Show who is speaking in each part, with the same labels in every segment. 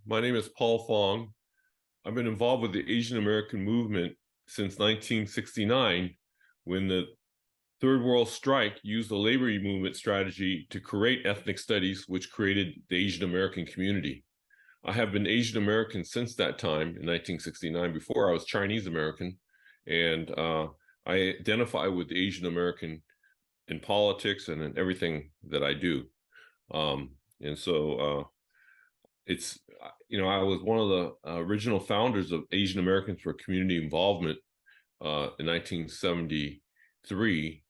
Speaker 1: My name is Paul Fong. I've been involved with the Asian American movement since 1969, when the Third World Strike used the labor movement strategy to create ethnic studies, which created the Asian American community. I have been Asian American since that time in 1969. Before I was Chinese American, and I identify with the Asian American in politics and in everything that I do. And so it's I was one of the original founders of Asian Americans for Community Involvement in 1973,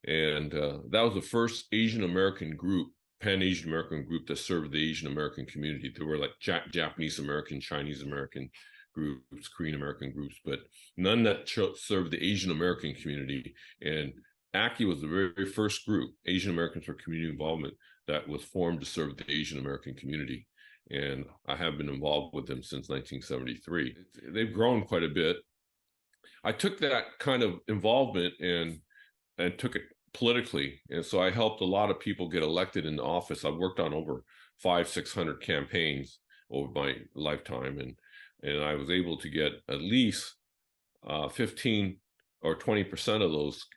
Speaker 1: and that was the first Asian American group, Pan Asian American group, that served the Asian American community. There were like Japanese American, Chinese American groups, Korean American groups, but none that served the Asian American community. And ACI was the very first group, Asian Americans for Community Involvement, that was formed to serve the Asian American community. And I have been involved with them since 1973. They've grown quite a bit. I took that kind of involvement and took it politically, and so I helped a lot of people get elected into office. I've worked on over 500-600 campaigns over my lifetime, and I was able to get at least 15 or 20% of those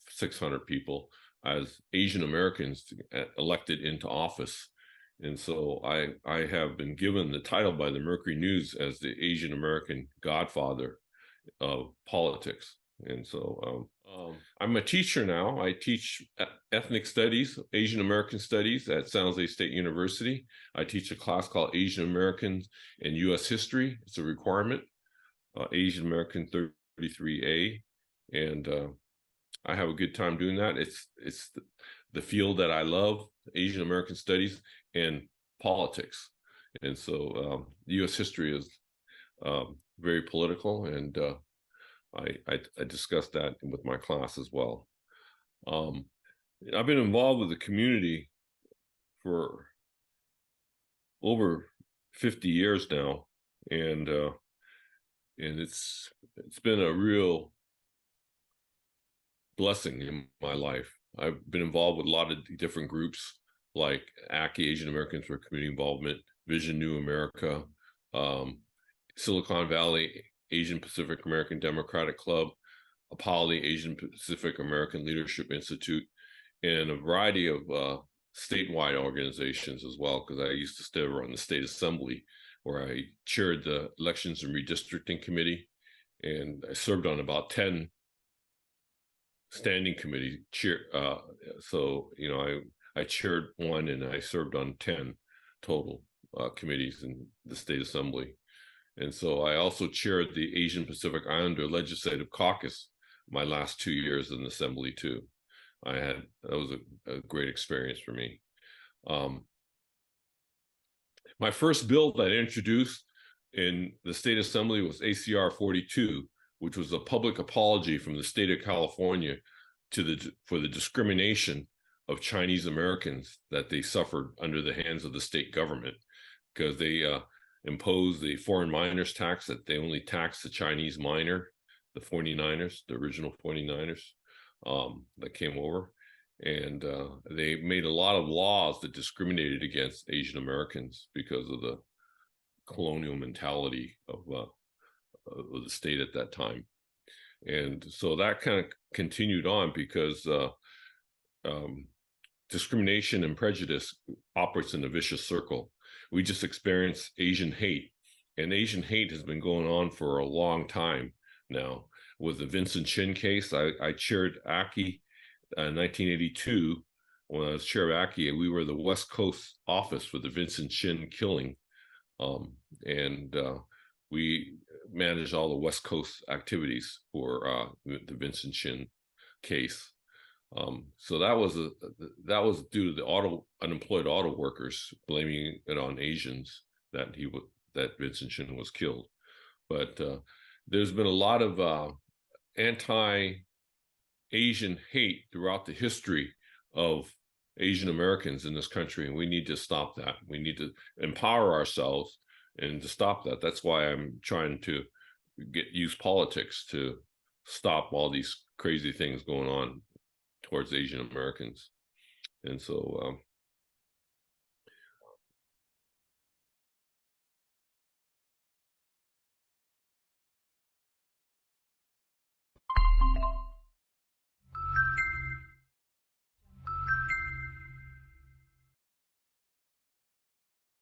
Speaker 1: 600 people as Asian Americans elected into office. And so I have been given the title by the Mercury News as the Asian American godfather of politics. And so I'm a teacher now. I teach ethnic studies, Asian American studies at San Jose State University. I teach a class called Asian Americans and U.S. History. It's a requirement, Asian American 33A. And I have a good time doing that. It's the field that I love, Asian American studies and politics. And so U.S. history is very political, and I discussed that with my class as well. I've been involved with the community for over 50 years now, and it's been a real blessing in my life. I've been involved with a lot of different groups like ACI, Asian Americans for Community Involvement, Vision New America, Silicon Valley Asian Pacific American Democratic Club, Apollo Asian Pacific American Leadership Institute, and a variety of statewide organizations as well, because I used to stay on the state assembly, where I chaired the Elections and Redistricting Committee, and I served on about 10 standing committee so I chaired one, and I served on 10 total committees in the state assembly. And so I also chaired the Asian Pacific Islander Legislative Caucus my last 2 years in the assembly too. That was a great experience for me. My first bill that I introduced in the state assembly was ACR 42, which was a public apology from the state of California for the discrimination of Chinese Americans that they suffered under the hands of the state government, because they imposed the foreign miners tax, that they only tax the Chinese miner, the 49ers, the original 49ers that came over. And they made a lot of laws that discriminated against Asian Americans because of the colonial mentality of the state at that time. And so that kind of continued on, because discrimination and prejudice operates in a vicious circle. We just experienced Asian hate, and Asian hate has been going on for a long time now. With the Vincent Chin case, I chaired ACI in 1982. When I was chair of ACI, we were the West Coast office for the Vincent Chin killing, and we managed all the West Coast activities for the Vincent Chin case. So that was due to the unemployed auto workers blaming it on Asians that Vincent Chin was killed. But there's been a lot of anti-Asian hate throughout the history of Asian Americans in this country, and we need to stop that. We need to empower ourselves and to stop that. That's why I'm trying to use politics to stop all these crazy things going on towards Asian Americans. And so